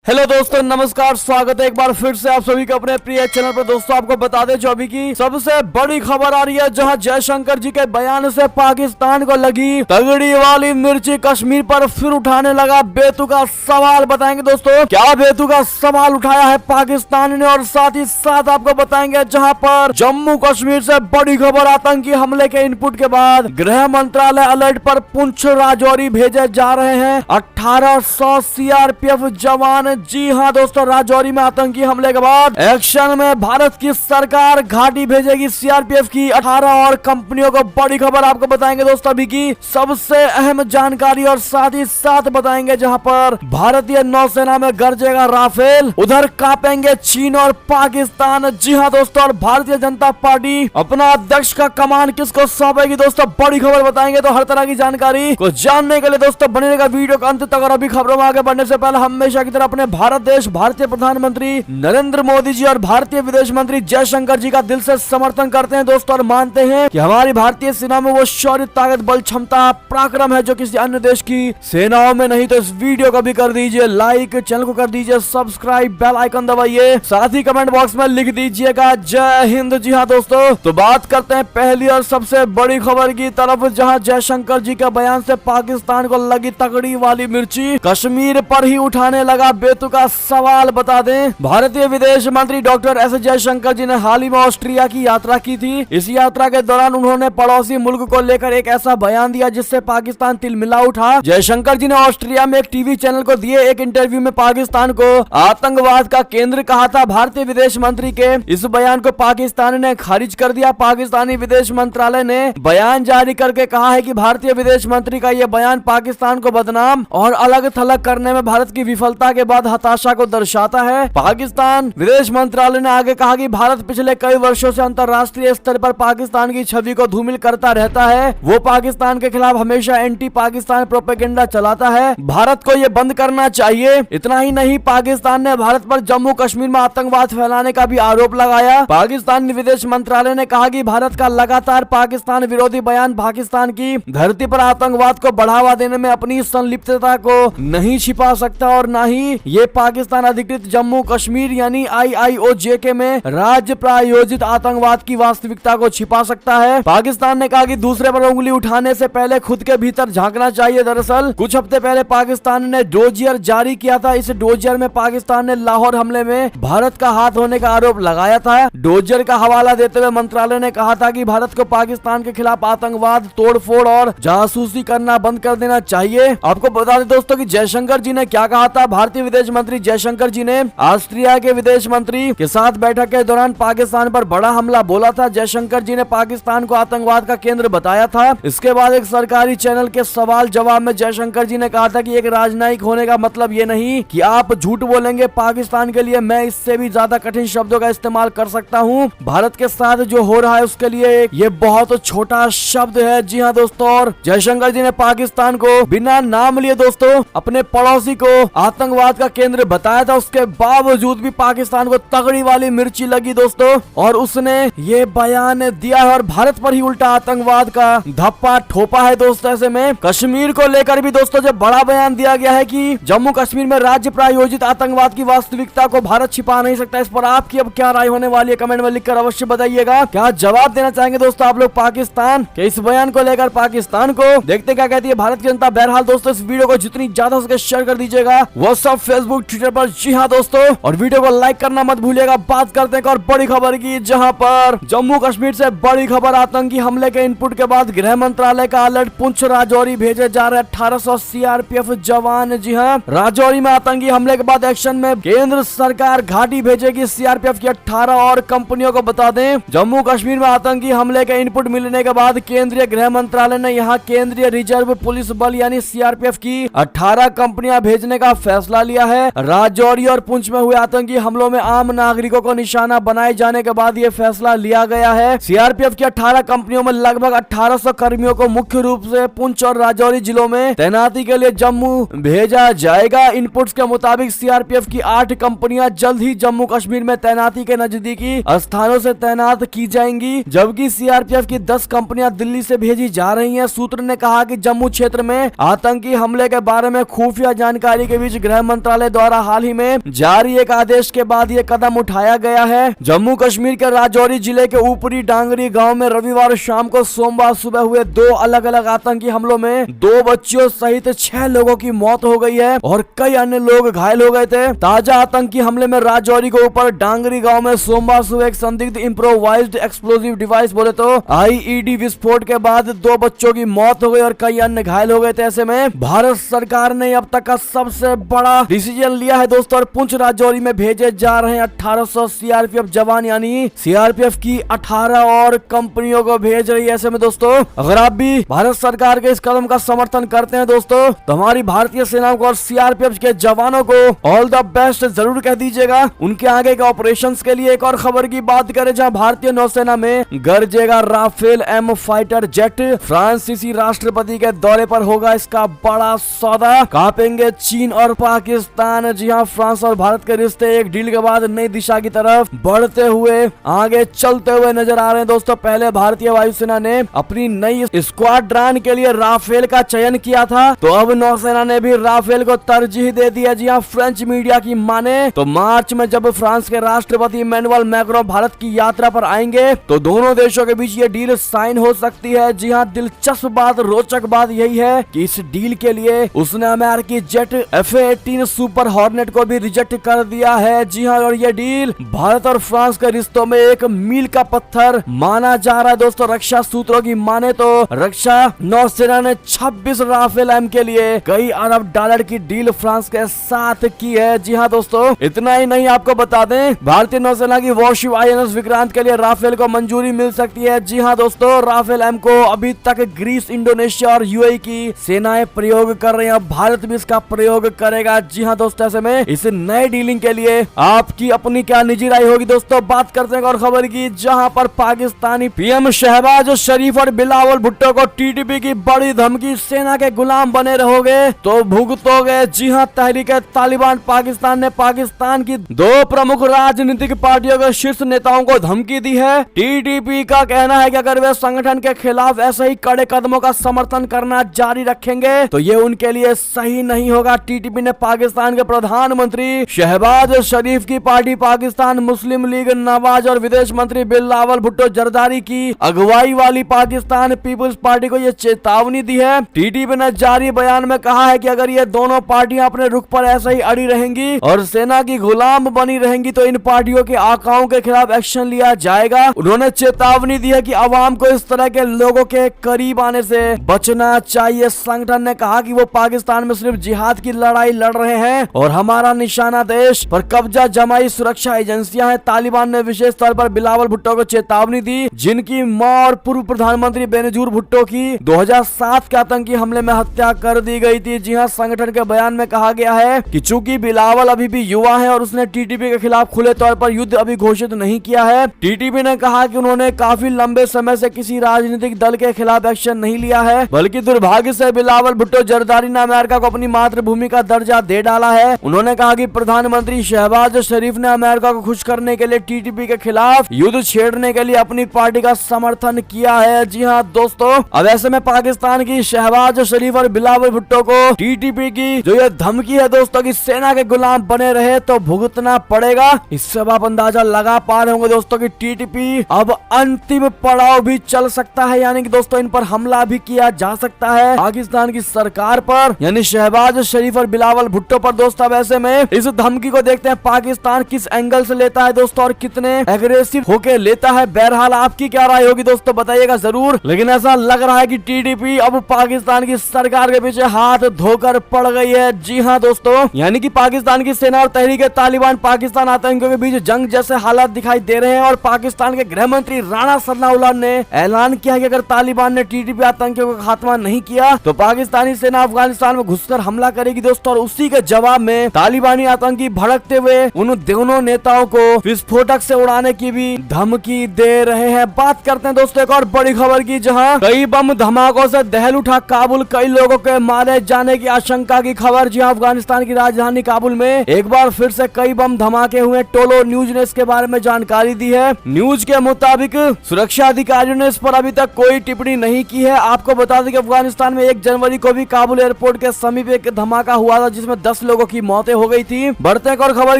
Hello दोस्तों, नमस्कार। स्वागत है एक बार फिर से आप सभी के अपने प्रिय चैनल पर। दोस्तों, आपको बता दें जो अभी की सबसे बड़ी खबर आ रही है, जहां जयशंकर जी के बयान से पाकिस्तान को लगी तगड़ी वाली मिर्ची। कश्मीर पर फिर उठाने लगा बेतुका सवाल। बताएंगे दोस्तों क्या बेतुका सवाल उठाया है पाकिस्तान ने, और साथ ही साथ आपको बताएंगे जहां पर जम्मू कश्मीर से बड़ी खबर। आतंकी हमले के इनपुट के बाद गृह मंत्रालय अलर्ट पर। पुंछ राजौरी भेजे जा रहे हैं 1800 सीआरपीएफ जवान। जी हां दोस्तों, राजौरी में आतंकी हमले के बाद एक्शन में भारत की सरकार घाटी भेजेगी सीआरपीएफ की 18 और कंपनियों को। बड़ी खबर आपको बताएंगे दोस्तों अभी की सबसे अहम जानकारी, और साथ ही साथ बताएंगे जहां पर भारतीय नौसेना में गरजेगा राफेल, उधर कांपेंगे चीन और पाकिस्तान। जी हां दोस्तों, और भारतीय जनता पार्टी अपना अध्यक्ष का कमान किसको सौंपेगी दोस्तों, बड़ी खबर बताएंगे। तो हर तरह की जानकारी को जानने के लिए दोस्तों बने रहेगा वीडियो का अंत तक। और अभी खबरों में आगे बढ़ने से पहले हमेशा की तरह अपने भारत देश, भारतीय प्रधानमंत्री नरेंद्र मोदी जी और भारतीय विदेश मंत्री जयशंकर जी का दिल से समर्थन करते हैं दोस्तों, और मानते हैं कि हमारी भारतीय सेना में वो शौर्य, ताकत, बल, क्षमता, पराक्रम है जो किसी अन्य देश की सेनाओं में नहीं। तो इस वीडियो को भी कर दीजिए लाइक, चैनल को कर दीजिए सब्सक्राइब, बेल आइकन दबाइए, साथ ही कमेंट बॉक्स में लिख दीजिएगा जय हिंद। जी हाँ दोस्तों, तो बात करते हैं पहली और सबसे बड़ी खबर की तरफ, जहां जयशंकर जी के बयान से पाकिस्तान को लगी तगड़ी वाली मिर्ची। कश्मीर पर ही उठाने लगा बेतुका सवाल। बता दें भारतीय विदेश मंत्री डॉक्टर एस जयशंकर जी ने हाल ही में ऑस्ट्रिया की यात्रा की थी। इस यात्रा के दौरान उन्होंने पड़ोसी मुल्क को लेकर एक ऐसा बयान दिया जिससे पाकिस्तान तिलमिला उठा। जयशंकर जी ने ऑस्ट्रिया में एक टीवी चैनल को दिए एक इंटरव्यू में पाकिस्तान को आतंकवाद का केंद्र कहा था। भारतीय विदेश मंत्री के इस बयान को पाकिस्तान ने खारिज कर दिया। पाकिस्तानी विदेश मंत्रालय ने बयान जारी करके कहा है कि भारतीय विदेश मंत्री का यह बयान पाकिस्तान को बदनाम और अलग थलग करने में भारत की विफलता के बाद हताशा को दर्शाता है। पाकिस्तान विदेश मंत्रालय ने आगे कहा कि भारत पिछले कई वर्षों से अंतर्राष्ट्रीय स्तर पर पाकिस्तान की छवि को धूमिल करता रहता है। वो पाकिस्तान के खिलाफ हमेशा एंटी पाकिस्तान प्रोपेगेंडा चलाता है। भारत को ये बंद करना चाहिए। इतना ही नहीं, पाकिस्तान ने भारत पर जम्मू कश्मीर में आतंकवाद फैलाने का भी आरोप लगाया। पाकिस्तान विदेश मंत्रालय ने कहा कि भारत का लगातार पाकिस्तान विरोधी बयान पाकिस्तान की धरती पर आतंकवाद को बढ़ावा देने में अपनी संलिप्तता को नहीं छिपा सकता, और न ही ये पाकिस्तान अधिकृत जम्मू कश्मीर यानी IIOJK में राज्य प्रायोजित आतंकवाद की वास्तविकता को छिपा सकता है। पाकिस्तान ने कहा कि दूसरे पर उंगली उठाने से पहले खुद के भीतर झांकना चाहिए। दरअसल कुछ हफ्ते पहले पाकिस्तान ने डोजियर जारी किया था। इस डोजियर में पाकिस्तान ने लाहौर हमले में भारत का हाथ होने का आरोप लगाया था। डोजियर का हवाला देते हुए मंत्रालय ने कहा था कि भारत को पाकिस्तान के खिलाफ आतंकवाद, तोड़फोड़ और जासूसी करना बंद कर देना चाहिए। आपको बता दें दोस्तों कि जयशंकर जी ने क्या कहा था। भारतीय विदेश मंत्री जयशंकर जी ने ऑस्ट्रिया के विदेश मंत्री के साथ बैठक के दौरान पाकिस्तान पर बड़ा हमला बोला था। जयशंकर जी ने पाकिस्तान को आतंकवाद का केंद्र बताया था। इसके बाद एक सरकारी चैनल के सवाल जवाब में जयशंकर जी ने कहा था कि एक राजनयिक होने का मतलब ये नहीं कि आप झूठ बोलेंगे। पाकिस्तान के लिए मैं इससे भी ज्यादा कठिन शब्दों का इस्तेमाल कर सकता हूँ। भारत के साथ जो हो रहा है उसके लिए ये बहुत छोटा शब्द है। जी हाँ दोस्तों, और जयशंकर जी ने पाकिस्तान को बिना नाम लिए दोस्तों अपने पड़ोसी को आतंकवाद का केंद्र बताया था। उसके बावजूद भी पाकिस्तान को तगड़ी वाली मिर्ची लगी दोस्तों, और उसने ये बयान दिया है और भारत पर ही उल्टा आतंकवाद का धप्पा ठोपा है दोस्तों। ऐसे में कश्मीर को लेकर भी दोस्तों जब बड़ा बयान दिया गया है कि जम्मू कश्मीर में राज्य प्रायोजित आतंकवाद की वास्तविकता को भारत छिपा नहीं सकता। इस पर आपकी अब क्या राय होने वाली है, कमेंट में लिखकर अवश्य बताइएगा। क्या जवाब देना चाहेंगे दोस्तों आप लोग पाकिस्तान के इस बयान को लेकर पाकिस्तान को? देखते क्या कहती है भारत की जनता। बहरहाल दोस्तों, इस वीडियो को जितनी ज्यादा हो सके शेयर कर दीजिएगा व्हाट्सएप, फेसबुक, ट्विटर पर। जी हाँ दोस्तों, और वीडियो को लाइक करना मत भूलिएगा। बात करते हैं और बड़ी खबर की, जहां पर जम्मू कश्मीर से बड़ी खबर। आतंकी हमले के इनपुट के बाद गृह मंत्रालय का अलर्ट। पुंछ राजौरी भेजे जा रहे 1800 सीआरपीएफ जवान। जी हाँ, राजौरी में आतंकी हमले के बाद एक्शन में केंद्र सरकार घाटी भेजेगी सीआरपीएफ की 18 और कंपनियों को। बता दें जम्मू कश्मीर में आतंकी हमले के इनपुट मिलने के बाद केंद्रीय गृह मंत्रालय ने यहाँ केंद्रीय रिजर्व पुलिस बल यानी सीआरपीएफ की 18 कंपनियां भेजने का फैसला लिया है। राजौरी और पुंछ में हुए आतंकी हमलों में आम नागरिकों को निशाना बनाए जाने के बाद ये फैसला लिया गया है। सीआरपीएफ की 18 कंपनियों में लगभग 1800 कर्मियों को मुख्य रूप से पुंछ और राजौरी जिलों में तैनाती के लिए जम्मू भेजा जाएगा। इनपुट्स के मुताबिक सीआरपीएफ की 8 कंपनियां जल्द ही जम्मू कश्मीर में तैनाती के नजदीकी स्थानों से तैनात की जाएंगी, जबकि सीआरपीएफ की 10 कंपनियां दिल्ली से भेजी जा रही हैं। सूत्र ने कहा कि जम्मू क्षेत्र में आतंकी हमले के बारे में खुफिया जानकारी के बीच गृह मंत्रालय मंत्रालय द्वारा हाल ही में जारी एक आदेश के बाद ये कदम उठाया गया है। जम्मू कश्मीर के राजौरी जिले के ऊपरी डांगरी गांव में रविवार शाम को सोमवार सुबह हुए दो अलग अलग आतंकी हमलों में 2 बच्चियों सहित 6 लोगों की मौत हो गई है और कई अन्य लोग घायल हो गए थे। ताजा आतंकी हमले में राजौरी के ऊपर डांगरी गांव में सोमवार सुबह एक संदिग्ध इम्प्रोवाइज्ड एक्सप्लोजिव डिवाइस बोले तो IED विस्फोट के बाद 2 बच्चों की मौत हो गई और कई अन्य घायल हो गए थे। ऐसे में भारत सरकार ने अब तक का सबसे बड़ा डिसीजन लिया है दोस्तों, और पुंछ राजौरी में भेजे जा रहे हैं 1800 CRPF जवान, यानी CRPF की 18 और कंपनियों को भेज रही है। ऐसे में दोस्तों अगर आप भी भारत सरकार के इस कदम का समर्थन करते हैं दोस्तों, तो हमारी भारतीय सेना को और CRPF के जवानों को ऑल द बेस्ट जरूर कह दीजिएगा उनके आगे के ऑपरेशंस के लिए। एक और खबर की बात करें जहां भारतीय नौसेना में गरजेगा राफेल M फाइटर जेट, फ्रांसीसी राष्ट्रपति के दौरे पर होगा इसका बड़ा सौदा, कांपेंगे चीन और पाकिस्तान। जी हां, फ्रांस और भारत के रिश्ते एक डील के बाद नई दिशा की तरफ बढ़ते हुए आगे चलते हुए नजर आ रहे हैं दोस्तों। पहले भारतीय वायुसेना ने अपनी नई स्क्वाड्रन के लिए राफेल का चयन किया था, तो अब नौसेना ने भी राफेल को तरजीह दे दिया। जी हां, फ्रेंच मीडिया की माने तो मार्च में जब फ्रांस के राष्ट्रपति इमैनुअल मैक्रों भारत की यात्रा पर आएंगे तो दोनों देशों के बीच ये डील साइन हो सकती है। जी हां, दिलचस्प बात, रोचक बात यही है कि इस डील के लिए उसने अमेरिकी जेट F-18 सुपर हॉर्नेट को भी रिजेक्ट कर दिया है। जी हां, और ये डील भारत और फ्रांस के रिश्तों में एक मील का पत्थर माना जा रहा है दोस्तों। रक्षा सूत्रों की माने तो रक्षा नौसेना ने 26 राफेल M के लिए कई अरब डॉलर की डील फ्रांस के साथ की है। जी हाँ दोस्तों, इतना ही नहीं, आपको बता दें भारतीय नौसेना की वॉरशिप INS विक्रांत के लिए राफेल को मंजूरी मिल सकती है। जी हाँ दोस्तों, राफेल M को अभी तक ग्रीस, इंडोनेशिया और UAE की सेनाएं प्रयोग कर रही हैं, भारत भी इसका प्रयोग करेगा। जी हाँ दोस्तों, ऐसे में इस नए डीलिंग के लिए आपकी अपनी क्या निजी राय होगी दोस्तों। बात करते हैं और खबर की, जहां पर पाकिस्तानी PM शहबाज शरीफ और बिलावल भुट्टो को TTP की बड़ी धमकी, सेना के गुलाम बने रहोगे तो भुगतोगे। जी हां, तहरीक तालिबान पाकिस्तान ने पाकिस्तान की 2 प्रमुख राजनीतिक पार्टियों के शीर्ष नेताओं को धमकी दी है। TTP का कहना है कि अगर वे संगठन के खिलाफ ऐसे ही कड़े कदमों का समर्थन करना जारी रखेंगे तो ये उनके लिए सही नहीं होगा। TTP ने पाकिस्तान के प्रधानमंत्री शहबाज शरीफ की पार्टी पाकिस्तान मुस्लिम लीग नवाज और विदेश मंत्री बिलावल भुट्टो जरदारी की अगुवाई वाली पाकिस्तान पीपुल्स पार्टी को यह चेतावनी दी है। TTP ने जारी बयान में कहा है कि अगर ये दोनों पार्टियां अपने रुख पर ऐसे ही अड़ी रहेंगी और सेना की गुलाम बनी रहेंगी तो इन पार्टियों के आकाओं के खिलाफ एक्शन लिया जाएगा। उन्होंने चेतावनी दी है कि आवाम को इस तरह के लोगों के करीब आने से बचना चाहिए। संगठन ने कहा कि वो पाकिस्तान में सिर्फ जिहाद की लड़ाई लड़ रहे हैं और हमारा निशाना देश पर कब्जा जमाई सुरक्षा एजेंसियां हैं। तालिबान ने विशेष तौर पर बिलावल भुट्टो को चेतावनी दी, जिनकी मां और पूर्व प्रधानमंत्री बेनजीर भुट्टो की 2007 के आतंकी हमले में हत्या कर दी गई थी। जी हां, संगठन के बयान में कहा गया है कि चूंकि बिलावल अभी भी युवा है और उसने TTP के खिलाफ खुले तौर पर युद्ध अभी घोषित नहीं किया है। TTP ने कहा कि उन्होंने काफी लंबे समय से किसी राजनीतिक दल के खिलाफ एक्शन नहीं लिया है, बल्कि दुर्भाग्य से बिलावल भुट्टो जरदारी ने अमेरिका को अपनी मातृभूमि का दर्जा दे डाला है। उन्होंने कहा कि प्रधानमंत्री शहबाज शरीफ ने अमेरिका को खुश करने के लिए TTP के खिलाफ युद्ध छेड़ने के लिए अपनी पार्टी का समर्थन किया है। जी हाँ दोस्तों, अब ऐसे में पाकिस्तान की शहबाज शरीफ और बिलावल भुट्टो को TTP की जो ये धमकी है दोस्तों की सेना के गुलाम बने रहे तो भुगतना पड़ेगा। इससे अब आप अंदाजा लगा पा रहे होंगे दोस्तों की TTP अब अंतिम पड़ाव भी चल सकता है, यानी कि दोस्तों इन पर हमला भी किया जा सकता है पाकिस्तान की सरकार पर, यानी शहबाज शरीफ और बिलावल भुट्टो पर। दोस्तों अब ऐसे में इस धमकी को देखते हैं पाकिस्तान किस एंगल से लेता है दोस्तों और कितने एग्रेसिव होके लेता है। बहरहाल आपकी क्या राय होगी दोस्तों, बताइएगा जरूर। लेकिन ऐसा लग रहा है कि TTP अब पाकिस्तान की सरकार के पीछे हाथ धोकर पड़ गई है। जी हाँ दोस्तों, यानी कि पाकिस्तान की सेना और तहरीक तालिबान पाकिस्तान आतंकियों के बीच जंग जैसे हालात दिखाई दे रहे हैं और पाकिस्तान के गृह मंत्री राणा सनाउल्लाह ने ऐलान किया कि अगर तालिबान ने TTP आतंकियों का खात्मा नहीं किया तो पाकिस्तानी सेना अफगानिस्तान में घुसकर हमला करेगी दोस्तों। और उसी के जवाब में तालिबानी आतंकी भड़कते हुए उन दोनों नेताओं को विस्फोटक से उड़ाने की भी धमकी दे रहे हैं। बात करते हैं दोस्तों एक और बड़ी खबर की, जहां कई बम धमाकों से दहल उठा काबुल, कई लोगों के मारे जाने की आशंका की खबर। जी हां, अफगानिस्तान की राजधानी काबुल में एक बार फिर से कई बम धमाके हुए। टोलो न्यूज ने इसके बारे में जानकारी दी है। न्यूज के मुताबिक सुरक्षा अधिकारियों ने इस पर अभी तक कोई टिप्पणी नहीं की है। आपको बता दें कि अफगानिस्तान में 1 जनवरी को भी काबुल एयरपोर्ट के समीप एक धमाका हुआ था जिसमें 10 22 लोगों की मौतें हो गई थी। बढ़ते एक और खबर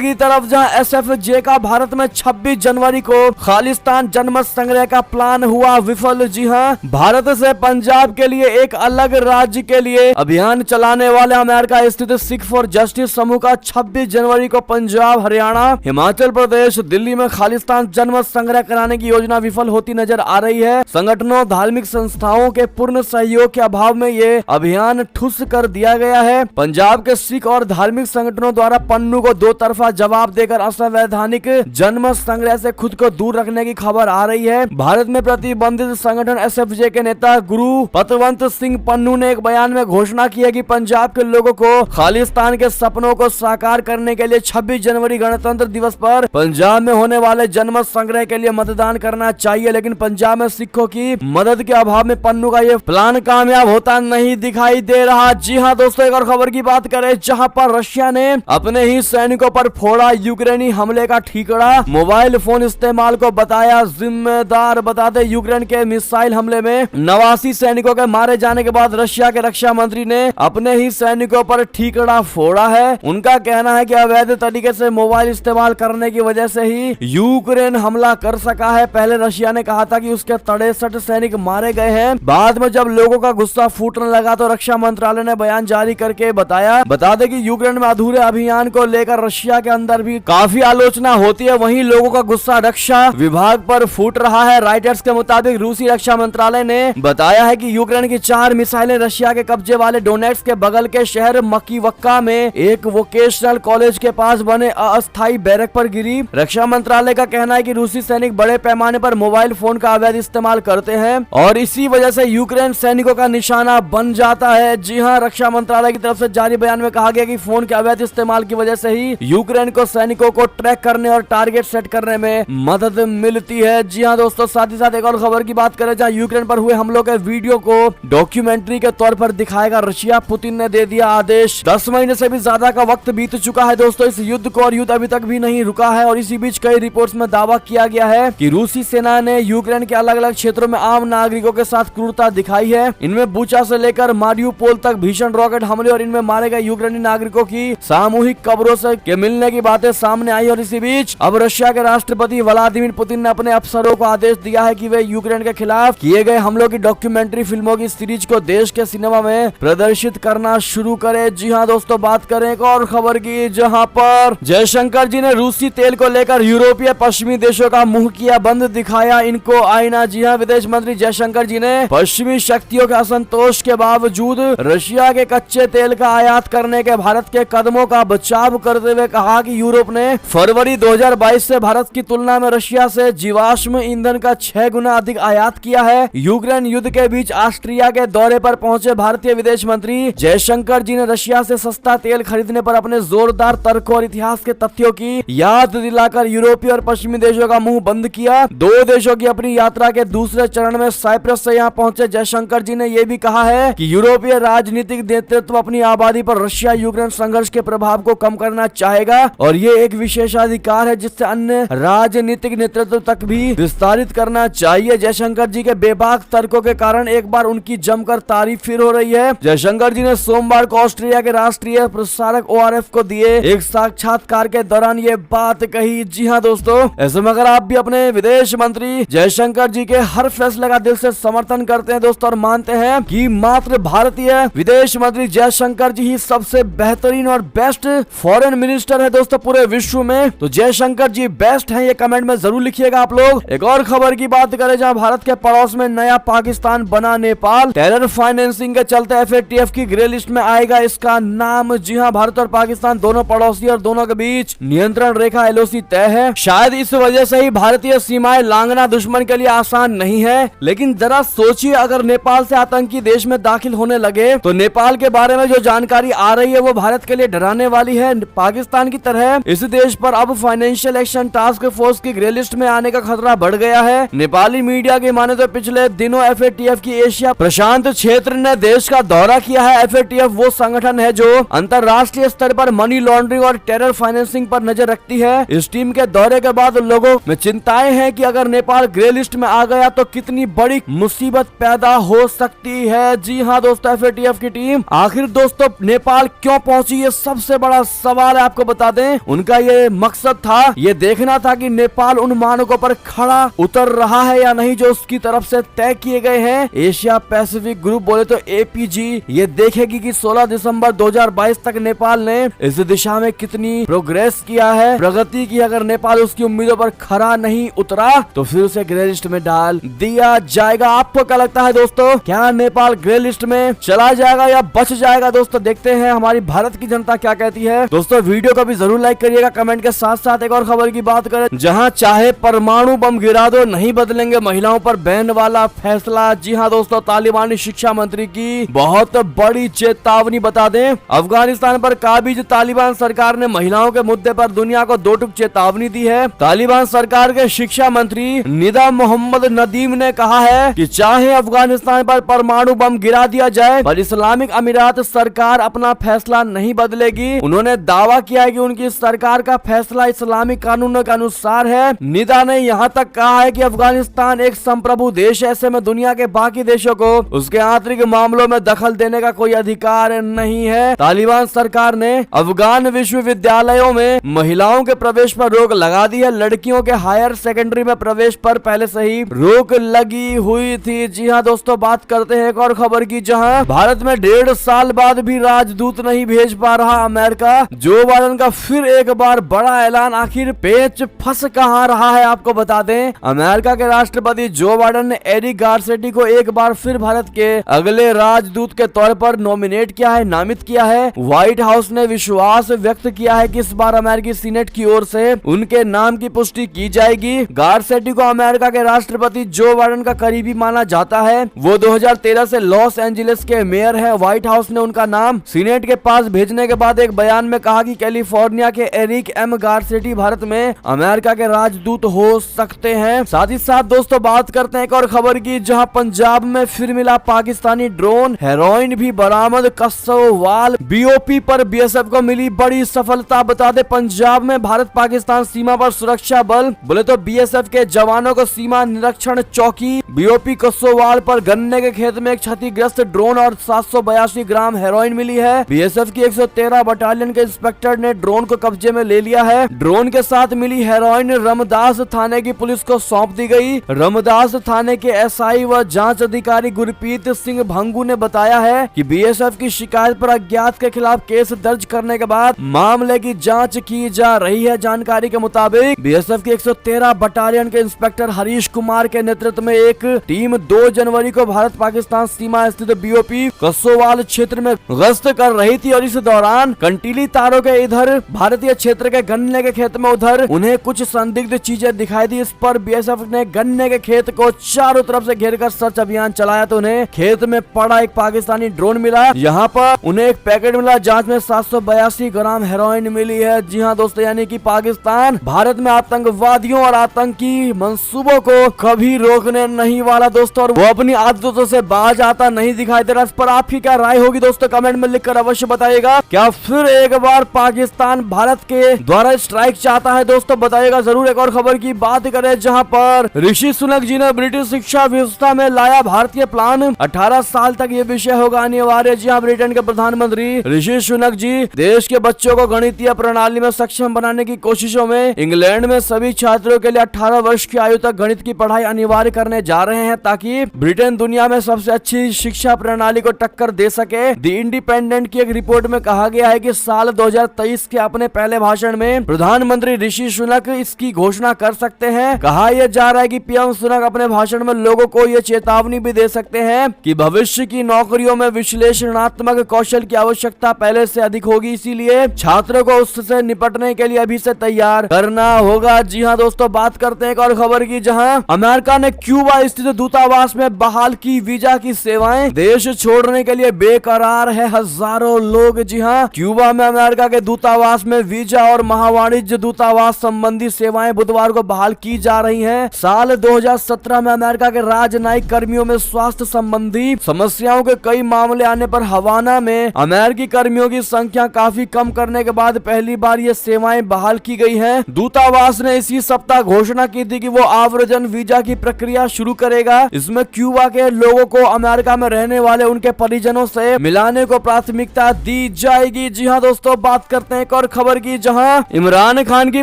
की तरफ, जहां SFJ का भारत में 26 जनवरी को खालिस्तान जनमत संग्रह का प्लान हुआ विफल। जी हाँ, भारत से पंजाब के लिए एक अलग राज्य के लिए अभियान चलाने वाले अमेरिका स्थित सिख फॉर जस्टिस समूह का 26 जनवरी को पंजाब, हरियाणा, हिमाचल प्रदेश, दिल्ली में खालिस्तान जनमत संग्रह कराने की योजना विफल होती नजर आ रही है। संगठनों, धार्मिक संस्थाओं के पूर्ण सहयोग के अभाव में ये अभियान ठुस कर दिया गया है। पंजाब के सिख और धार्मिक संगठनों द्वारा पन्नू को दो तरफा जवाब देकर असंवैधानिक जनमत संग्रह से खुद को दूर रखने की खबर आ रही है। भारत में प्रतिबंधित संगठन SFJ के नेता गुरु पतवंत सिंह पन्नू ने एक बयान में घोषणा की है कि पंजाब के लोगों को खालिस्तान के सपनों को साकार करने के लिए 26 जनवरी गणतंत्र दिवस पर पंजाब में होने वाले जनमत संग्रह के लिए मतदान करना चाहिए। लेकिन पंजाब में सिखों की मदद के अभाव में पन्नू का ये प्लान कामयाब होता नहीं दिखाई दे रहा। जी हाँ दोस्तों, एक और खबर की बात करें, जहां पर रशिया ने अपने ही सैनिकों पर फोड़ा यूक्रेनी हमले का ठीकरा। मोबाइल फोन इस्तेमाल को बताया जिम्मेदार। बताते यूक्रेन के मिसाइल हमले में 89 सैनिकों के मारे जाने के बाद रशिया के रक्षा मंत्री ने अपने ही सैनिकों पर ठीकरा फोड़ा है। उनका कहना है कि अवैध तरीके से मोबाइल इस्तेमाल करने की वजह से ही यूक्रेन हमला कर सका है। पहले रशिया ने कहा था कि उसके 63 सैनिक मारे गए हैं। बाद में जब लोगों का गुस्सा फूटने लगा तो रक्षा मंत्रालय ने बयान जारी करके बता दे कि यूक्रेन में अधूरे अभियान को लेकर रशिया के अंदर भी काफी आलोचना होती है। वहीं लोगों का गुस्सा रक्षा विभाग पर फूट रहा है। राइटर्स के मुताबिक रूसी रक्षा मंत्रालय ने बताया है कि यूक्रेन की 4 मिसाइलें रशिया के कब्जे वाले डोनेट्स्क के बगल के शहर मकीवक्का में एक वोकेशनल कॉलेज के पास बने अस्थायी बैरक पर गिरी। रक्षा मंत्रालय का कहना है कि रूसी सैनिक बड़े पैमाने पर मोबाइल फोन का अवैध इस्तेमाल करते हैं और इसी वजह से यूक्रेन सैनिकों का निशाना बन जाता है। जी हाँ, रक्षा मंत्रालय की तरफ से जारी बयान में कहा गया कि फोन के अवैध इस्तेमाल की वजह से ही यूक्रेन को सैनिकों को ट्रैक करने और टारगेट सेट करने में मदद मिलती है। जी हाँ दोस्तों, साथ ही साथ एक और खबर की बात करें, जहाँ यूक्रेन पर हुए हमलों के वीडियो को डॉक्यूमेंट्री के तौर पर दिखाएगा रशिया। पुतिन ने दे दिया आदेश। 10 महीने से भी ज्यादा का वक्त बीत चुका है दोस्तों इस युद्ध को, और युद्ध अभी तक भी नहीं रुका है। और इसी बीच कई रिपोर्ट्स में दावा किया गया है कि रूसी सेना ने यूक्रेन के अलग अलग क्षेत्रों में आम नागरिकों के साथ क्रूरता दिखाई है। इनमें बुचा से लेकर मारियुपोल तक भीषण रॉकेट हमले और इनमें मारे गए यूक्रेनी नागरिकों की सामूहिक कब्रों से के मिलने की बातें सामने आई। और इसी बीच अब रशिया के राष्ट्रपति व्लादिमीर पुतिन ने अपने अफसरों को आदेश दिया है कि वे यूक्रेन के खिलाफ किए गए हमलों की डॉक्यूमेंट्री फिल्मों की सीरीज को देश के सिनेमा में प्रदर्शित करना शुरू करे। जी हाँ दोस्तों, बात करें एक और खबर की, जहाँ पर जयशंकर जी ने रूसी तेल को लेकर यूरोपीय पश्चिमी देशों का मुंह किया बंद, दिखाया इनको आईना। जी हाँ, विदेश मंत्री जयशंकर जी ने पश्चिमी शक्तियों के असंतोष के बावजूद रशिया के कच्चे तेल का आयात करने के भारत के कदमों का बचाव करते हुए कहा कि यूरोप ने फरवरी 2022 से भारत की तुलना में रशिया से जीवाश्म ईंधन का 6 गुना अधिक आयात किया है। यूक्रेन युद्ध के बीच ऑस्ट्रिया के दौरे पर पहुंचे भारतीय विदेश मंत्री जयशंकर जी ने रशिया से सस्ता तेल खरीदने पर अपने जोरदार तर्कों और इतिहास के तथ्यों की याद दिलाकर यूरोपीय और पश्चिमी देशों का मुंह बंद किया। 2 देशों की अपनी यात्रा के दूसरे चरण में साइप्रस से यहाँ पहुंचे जयशंकर जी ने यह भी कहा है कि यूरोपीय राजनीतिक नेतृत्व अपनी आबादी पर रशिया यूक्रेन संघर्ष के प्रभाव को कम करना चाहेगा और ये एक विशेषाधिकार है जिससे अन्य राजनीतिक नेतृत्व तक भी विस्तारित करना चाहिए। जयशंकर जी के बेबाक तर्कों के कारण एक बार उनकी जमकर तारीफ फिर हो रही है। जयशंकर जी ने सोमवार को ऑस्ट्रिया के राष्ट्रीय प्रसारक ORF को दिए एक साक्षात्कार के दौरान ये बात कही। जी हाँ दोस्तों, ऐसे में अगर आप भी अपने विदेश मंत्री जयशंकर जी के हर फैसले का दिल से समर्थन करते हैं दोस्तों और मानते हैं कि मात्र भारतीय विदेश मंत्री जयशंकर जी ही सबसे बेहतरीन और बेस्ट फॉरेन मिनिस्टर है दोस्तों पूरे विश्व में, तो जयशंकर जी बेस्ट हैं, ये कमेंट में जरूर लिखिएगा आप लोग। एक और खबर की बात करें, जहां भारत के पड़ोस में नया पाकिस्तान बना नेपाल। टेरर फाइनेंसिंग के चलते FATF की ग्रे लिस्ट में आएगा इसका नाम। जी हां, भारत और पाकिस्तान दोनों पड़ोसी और दोनों के बीच नियंत्रण रेखा LOC तय है। शायद इस वजह से ही भारतीय सीमाएं लांघना दुश्मन के लिए आसान नहीं है। लेकिन जरा सोचिए, अगर नेपाल से आतंकी देश में दाखिल होने लगे तो नेपाल के बारे में जो जानकारी आ रही है वो भारत के लिए डराने वाली है। पाकिस्तान की तरह इस देश पर अब फाइनेंशियल एक्शन टास्क फोर्स की ग्रे लिस्ट में आने का खतरा बढ़ गया है। नेपाली मीडिया की माने तो पिछले दिनों FATF की एशिया प्रशांत क्षेत्र ने देश का दौरा किया है। FATF वो संगठन है जो अंतरराष्ट्रीय स्तर पर मनी लॉन्ड्रिंग और टेरर फाइनेंसिंग पर नजर रखती है। इस टीम के दौरे के बाद लोगों में चिंताएं हैं कि अगर नेपाल ग्रे लिस्ट में आ गया तो कितनी बड़ी मुसीबत पैदा हो सकती है। जी हाँ दोस्तों, FATF की टीम आखिर दोस्तों नेपाल क्यों पहुंची, ये सबसे बड़ा सवाल है। आपको बता दें उनका ये मकसद था, ये देखना था कि नेपाल उन मानकों पर खड़ा उतर रहा है या नहीं जो उसकी तरफ से तय किए गए हैं। एशिया पैसिफिक ग्रुप बोले तो एपीजी ये देखेगी कि 16 दिसंबर 2022 तक नेपाल ने इस दिशा में कितनी प्रोग्रेस किया है, प्रगति की। अगर नेपाल उसकी उम्मीदों पर खरा नहीं उतरा तो फिर उसे ग्रे लिस्ट में डाल दिया जाएगा। आपको क्या लगता है दोस्तों, क्या नेपाल ग्रे लिस्ट में चला जाएगा या बच जाएगा? दोस्तों देखते हैं हमारी भारत की जनता क्या कहती है। दोस्तों वीडियो को भी जरूर लाइक करिएगा। कमेंट के साथ साथ एक और खबर की बात करें, जहां चाहे परमाणु बम गिरा दो नहीं बदलेंगे महिलाओं पर बैन वाला फैसला। जी हाँ दोस्तों, तालिबानी शिक्षा मंत्री की बहुत बड़ी चेतावनी। बता दें अफगानिस्तान पर काबिज तालिबान सरकार ने महिलाओं के मुद्दे पर दुनिया को 2 टूक चेतावनी दी है। तालिबान सरकार के शिक्षा मंत्री निदा मोहम्मद नदीम ने कहा है कि चाहे अफगानिस्तान पर परमाणु बम गिरा दिया जाए पर इस्लामिक अमीरात सरकार अपना फैसला नहीं बदलेगी। उन्होंने दावा किया है कि उनकी सरकार का फैसला इस्लामिक कानूनों के अनुसार है। निदा ने यहाँ तक कहा है कि अफगानिस्तान एक संप्रभु देश है, ऐसे में दुनिया के बाकी देशों को उसके आंतरिक मामलों में दखल देने का कोई अधिकार नहीं है। तालिबान सरकार ने अफगान विश्वविद्यालयों में महिलाओं के प्रवेश पर रोक लगा दी है। लड़कियों के हायर सेकेंडरी में प्रवेश पर पहले से ही रोक लगी हुई थी। जी हाँ दोस्तों, बात करते हैं एक और खबर की, जहां भारत में 1.5 साल बाद भी राजदूत नहीं भेज पा रहा अमेरिका। जो बाइडेन का फिर एक बार बड़ा ऐलान, आखिर पेच फंस कहां रहा है? आपको बता दें अमेरिका के राष्ट्रपति जो बाइडेन ने एरिक गारसेटी को एक बार फिर भारत के अगले राजदूत के तौर पर नॉमिनेट किया है, नामित किया है। व्हाइट हाउस ने विश्वास व्यक्त किया है कि इस बार अमेरिकी सीनेट की ओर से उनके नाम की पुष्टि की जाएगी। गारसेटी को अमेरिका के राष्ट्रपति जो बाइडेन का करीबी माना जाता है। वो 2013 से लॉस एंजलिस के मेयर है। व्हाइट हाउस ने उनका नाम सीनेट के पास भेजने के बाद एक बयान में कहा कि कैलिफोर्निया के एरिक एम गारसेटी भारत में अमेरिका के राजदूत हो सकते हैं। साथ ही साथ दोस्तों बात करते हैं एक और खबर की, जहां पंजाब में फिर मिला पाकिस्तानी ड्रोन, हेरोइन भी बरामद। कसोवाल बीओपी पर बीएसएफ को मिली बड़ी सफलता। बता दे पंजाब में भारत पाकिस्तान सीमा पर सुरक्षा बल बोले तो बीएसएफ के जवानों को सीमा निरीक्षण चौकी बीओपी कसोवाल पर गन्ने के खेत में एक क्षतिग्रस्त ड्रोन और 782 ग्राम हेरोइन मिली है। बीएसएफ की 113 बटालियन के इंस्पेक्टर ने ड्रोन को कब्जे में ले लिया है। ड्रोन के साथ मिली हेरोइन रमदास थाने की पुलिस को सौंप दी गई। रमदास थाने के एसआई व जांच अधिकारी गुरप्रीत सिंह भंगू ने बताया है कि बीएसएफ की शिकायत पर अज्ञात के खिलाफ केस दर्ज करने के बाद मामले की जांच की जा रही है। जानकारी के मुताबिक बीएसएफ की 113 बटालियन के इंस्पेक्टर हरीश कुमार के नेतृत्व में एक टीम 2 जनवरी को भारत पाकिस्तान सीमा स्थित बीओपी कसोवाल क्षेत्र में गश्त कर रही थी और इस दौरान कंटीली तारों के इधर भारतीय क्षेत्र के गन्ने के खेत में उधर उन्हें कुछ संदिग्ध चीजें दिखाई दी। इस पर बीएसएफ ने गन्ने के खेत को चारों तरफ से घेर कर सर्च अभियान चलाया तो उन्हें खेत में पड़ा एक पाकिस्तानी ड्रोन मिला। यहाँ पर उन्हें एक पैकेट मिला, जांच में 782 ग्राम हेरोइन मिली है। जी हाँ दोस्तों, यानी कि पाकिस्तान भारत में आतंकवादियों और आतंकी मंसूबों को कभी रोकने नहीं वाला दोस्तों, और वो अपनी आदतों से बाज आता नहीं दिखाई दे रहा। इस पर आपकी क्या राय होगी दोस्तों, कमेंट में लिखकर अवश्य बताइएगा। क्या फिर एक बार पाकिस्तान भारत के द्वारा स्ट्राइक चाहता है? दोस्तों बताइएगा जरूर। एक और खबर की बात करें, जहां पर ऋषि सुनक जी ने ब्रिटिश शिक्षा व्यवस्था में लाया भारतीय प्लान। 18 साल तक ये विषय होगा अनिवार्य। जी हाँ, ब्रिटेन के प्रधानमंत्री ऋषि सुनक जी देश के बच्चों को गणितीय प्रणाली में सक्षम बनाने की कोशिशों में इंग्लैंड में सभी छात्रों के लिए 18 वर्ष की आयु तक गणित की पढ़ाई अनिवार्य करने जा रहे हैं, ताकि ब्रिटेन दुनिया में सबसे अच्छी शिक्षा प्रणाली को टक्कर दे सके। द इंडिपेंडेंट की एक रिपोर्ट में कहा गया है कि साल 2023 के अपने पहले भाषण में प्रधानमंत्री ऋषि सुनक इसकी घोषणा कर सकते हैं। कहा यह जा रहा है कि पीएम सुनक अपने भाषण में लोगों को यह चेतावनी भी दे सकते हैं कि भविष्य की नौकरियों में विश्लेषणात्मक कौशल की आवश्यकता पहले से अधिक होगी, इसीलिए छात्रों को उससे निपटने के लिए अभी से तैयार करना होगा। जी हाँ दोस्तों, बात करते हैं एक और खबर की, जहां अमेरिका ने क्यूबा स्थित दूतावास में बहाल की वीजा की सेवाएं। देश छोड़ने के लिए बेकरार है हजारों लोग। जी हाँ, क्यूबा में अमेरिका के दूतावास में वीजा और महावाणिज्य दूतावास संबंधी सेवाएं बुधवार को बहाल की जा रही हैं। साल 2017 में अमेरिका के राजनयिक कर्मियों में स्वास्थ्य संबंधी समस्याओं के कई मामले आने पर हवाना में अमेरिकी कर्मियों की संख्या काफी कम करने के बाद पहली बार ये सेवाएं बहाल की गई हैं। दूतावास ने इसी सप्ताह घोषणा की थी कि वो आवर्जन वीजा की प्रक्रिया शुरू करेगा। इसमें क्यूबा के लोगों को अमेरिका में रहने वाले उनके परिजनों से मिलाने को प्राथमिकता दी दी जाएगी। जी हाँ दोस्तों, बात करते हैं एक और खबर की, जहां इमरान खान की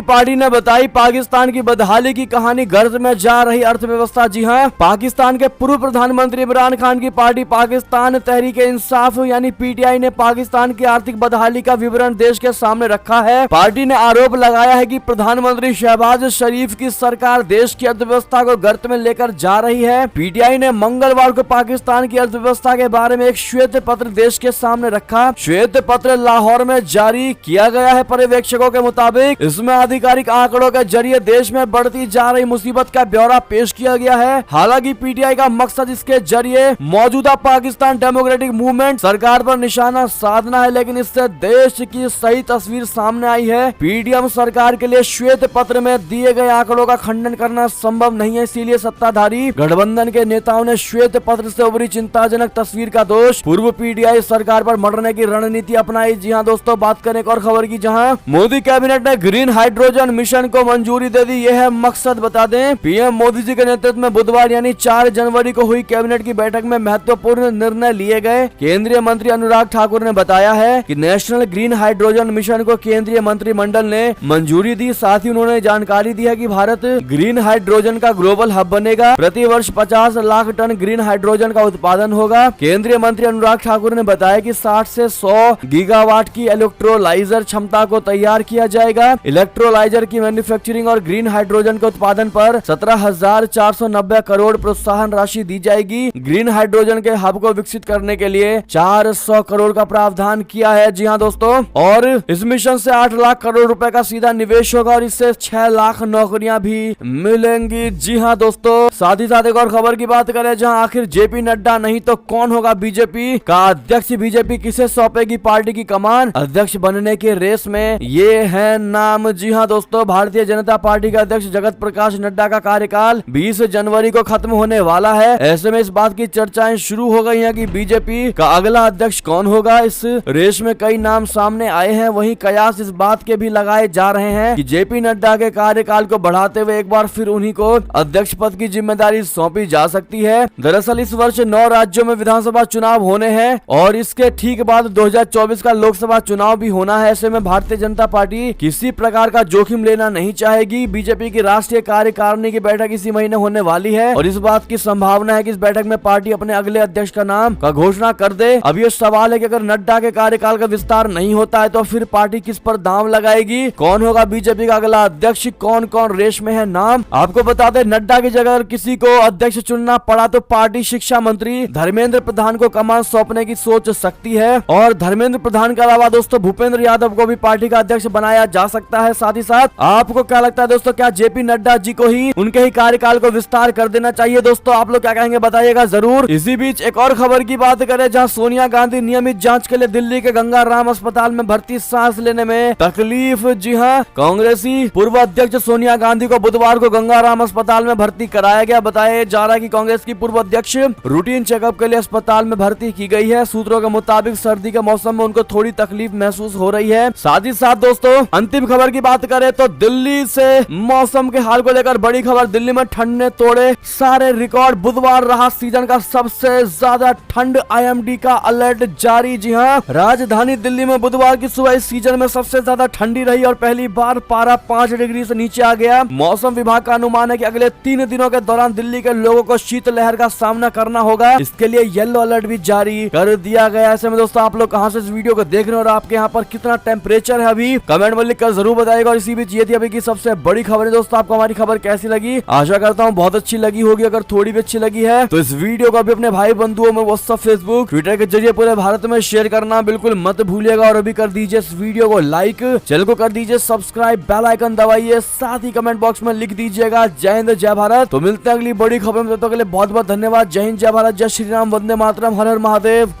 पार्टी ने बताई पाकिस्तान की बदहाली की कहानी, गर्ज में जा रही अर्थव्यवस्था। जी हाँ, पाकिस्तान के पूर्व प्रधानमंत्री इमरान खान की पार्टी पाकिस्तान तहरीक इंसाफ यानी पीटीआई ने पाकिस्तान की आर्थिक बदहाली का विवरण देश के सामने रखा है। पार्टी ने आरोप लगाया है कि प्रधानमंत्री शहबाज शरीफ की सरकार देश की अर्थव्यवस्था को गर्त में लेकर जा रही है। पीटीआई ने मंगलवार को पाकिस्तान की अर्थव्यवस्था के बारे में एक श्वेत पत्र देश के सामने रखा। श्वेत पत्र लाहौर में जारी किया गया है। पर्यवेक्षकों के मुताबिक इसमें आधिकारिक आंकड़ों के जरिए देश में बढ़ती जा रही मुसीबत का ब्यौरा पेश किया गया है। हालांकि पीटीआई का मकसद इसके जरिए मौजूदा पाकिस्तान डेमोक्रेटिक मूवमेंट सरकार पर निशाना साधना है, लेकिन इससे देश की सही तस्वीर सामने आई है। पीडीएम सरकार के लिए श्वेत पत्र में दिए गए आंकड़ों का खंडन करना संभव नहीं है, इसीलिए सत्ताधारी गठबंधन के नेताओं ने श्वेत पत्र से उभरी चिंताजनक तस्वीर का दोष पूर्व पीडीआई सरकार पर मढ़ने की रणनीति अपनाई। जी हाँ दोस्तों, बात करें एक और खबर की, जहां मोदी कैबिनेट ने ग्रीन हाइड्रोजन मिशन को मंजूरी दे दी। यह है मकसद, बता दें। पीएम मोदी जी के नेतृत्व में बुधवार यानी 4 जनवरी को हुई कैबिनेट की बैठक में महत्वपूर्ण निर्णय लिए गए। केंद्रीय मंत्री अनुराग ठाकुर ने बताया है कि नेशनल ग्रीन हाइड्रोजन मिशन को केंद्रीय मंत्रिमंडल ने मंजूरी दी। साथ ही उन्होंने जानकारी दी है कि भारत ग्रीन हाइड्रोजन का ग्लोबल हब बनेगा। प्रति वर्ष 50 लाख टन ग्रीन हाइड्रोजन का उत्पादन होगा। केंद्रीय मंत्री अनुराग ठाकुर ने बताया कि 60 से 100 गीगावाट की इलेक्ट्रोलाइजर क्षमता को तैयार किया जाएगा। इलेक्ट्रोलाइजर की मैन्युफैक्चरिंग और ग्रीन हाइड्रोजन के उत्पादन पर 17,490 करोड़ प्रोत्साहन राशि दी जाएगी। ग्रीन हाइड्रोजन के हब को विकसित करने के लिए 400 करोड़ का प्रावधान किया है। जी हाँ दोस्तों, और इस मिशन से 8 लाख करोड़ रुपए का सीधा निवेश होगा और इससे 6 लाख नौकरियां भी मिलेंगी। जी हाँ दोस्तों, साथ ही साथ एक और खबर की बात करें, जहां आखिर जेपी नड्डा नहीं तो कौन होगा बीजेपी का अध्यक्ष। बीजेपी किसे सौंपेगी पार्टी की कमान, अध्यक्ष बनने के रेस में ये है नाम। जी हाँ दोस्तों, भारतीय जनता पार्टी के अध्यक्ष जगत प्रकाश नड्डा का कार्यकाल 20 जनवरी को खत्म होने वाला है। ऐसे में इस बात की चर्चाएं शुरू हो गई हैं कि बीजेपी का अगला अध्यक्ष कौन होगा। इस रेस में कई नाम सामने आए हैं। वहीं कयास इस बात के भी लगाए जा रहे हैं कि जेपी नड्डा के कार्यकाल को बढ़ाते हुए एक बार फिर उन्हीं को अध्यक्ष पद की जिम्मेदारी सौंपी जा सकती है। दरअसल इस वर्ष 9 राज्यों में विधानसभा चुनाव होने हैं और इसके ठीक बाद 2024 का लोकसभा चुनाव भी होना है। ऐसे में भारतीय जनता पार्टी किसी प्रकार का जोखिम लेना नहीं चाहेगी। बीजेपी की राष्ट्रीय कार्यकारिणी की बैठक इसी महीने होने वाली है और इस बात की संभावना है कि इस बैठक में पार्टी अपने अगले अध्यक्ष का नाम का घोषणा कर दे। अब ये सवाल है कि अगर नड्डा के कार्यकाल का विस्तार नहीं होता है तो फिर पार्टी किस पर दांव लगाएगी, कौन होगा बीजेपी का अगला अध्यक्ष, कौन कौन रेस में है नाम। आपको बता दें, नड्डा की जगह अगर किसी को अध्यक्ष चुनना पड़ा तो पार्टी शिक्षा मंत्री धर्मेंद्र प्रधान को कमान सौंपने की सोच सकती है और धर्मेंद्र प्रधान के अलावा दोस्तों भूपेंद्र यादव को भी पार्टी का अध्यक्ष बनाया जा सकता है। साथ ही साथ आपको क्या लगता है दोस्तों, क्या जेपी नड्डा जी को ही उनके ही कार्यकाल को विस्तार कर देना चाहिए? दोस्तों आप लोग क्या कहेंगे बताइएगा जरूर। इसी बीच एक और खबर की बात करें, जहां सोनिया गांधी नियमित जांच के लिए दिल्ली के गंगा राम अस्पताल में भर्ती, सांस लेने में तकलीफ। जी हां, कांग्रेसी पूर्व अध्यक्ष सोनिया गांधी को बुधवार को गंगा राम अस्पताल में भर्ती कराया गया। बताया जा रहा है कि कांग्रेस की पूर्व अध्यक्ष रूटीन चेकअप के लिए अस्पताल में भर्ती की गई है। सूत्रों के मुताबिक सर्दी के मौसम में उनको थोड़ी तकलीफ महसूस हो रही है। साथ ही साथ दोस्तों अंतिम खबर की बात करें तो दिल्ली से मौसम के हाल को लेकर बड़ी खबर, दिल्ली में ठंड ने तोड़े सारे रिकॉर्ड। बुधवार रहा सीजन का सबसे ज्यादा ठंड, आईएमडी का अलर्ट जारी। जी हाँ, राजधानी दिल्ली में बुधवार की सुबह इस सीजन में सबसे ज्यादा ठंडी रही और पहली बार पारा 5 डिग्री से नीचे आ गया। मौसम विभाग का अनुमान है कि अगले 3 दिनों के दौरान दिल्ली के लोगों को शीतलहर का सामना करना होगा। इसके लिए येलो अलर्ट भी जारी कर दिया गया। ऐसे में दोस्तों आप लोग कहां से इस वीडियो को देख रहे हैं और आपके यहाँ पर कितना टेम्परेचर है अभी, कमेंट में लिखकर जरूर बताइएगा। और इसी बीच ये थी अभी की सबसे बड़ी खबर है। दोस्तों आपको हमारी खबर कैसी लगी? आशा करता हूँ बहुत अच्छी लगी होगी। अगर थोड़ी भी अच्छी लगी है तो इस वीडियो को अभी अपने भाई बंधुओं में व्हाट्सएप, फेसबुक, ट्विटर के जरिए पूरे भारत में शेयर करना बिल्कुल मत भूलिएगा। और अभी कर दीजिए इस वीडियो को लाइक, चैनल को कर दीजिए सब्सक्राइब, बेल आइकन दबाइए, साथ ही कमेंट बॉक्स में लिख दीजिएगा जय हिंद जय भारत। तो मिलते हैं अगली बड़ी खबर में, तब तक के लिए बहुत बहुत धन्यवाद। जय हिंद जय भारत, जय श्री राम, वंदे मातरम, हर हर महादेव।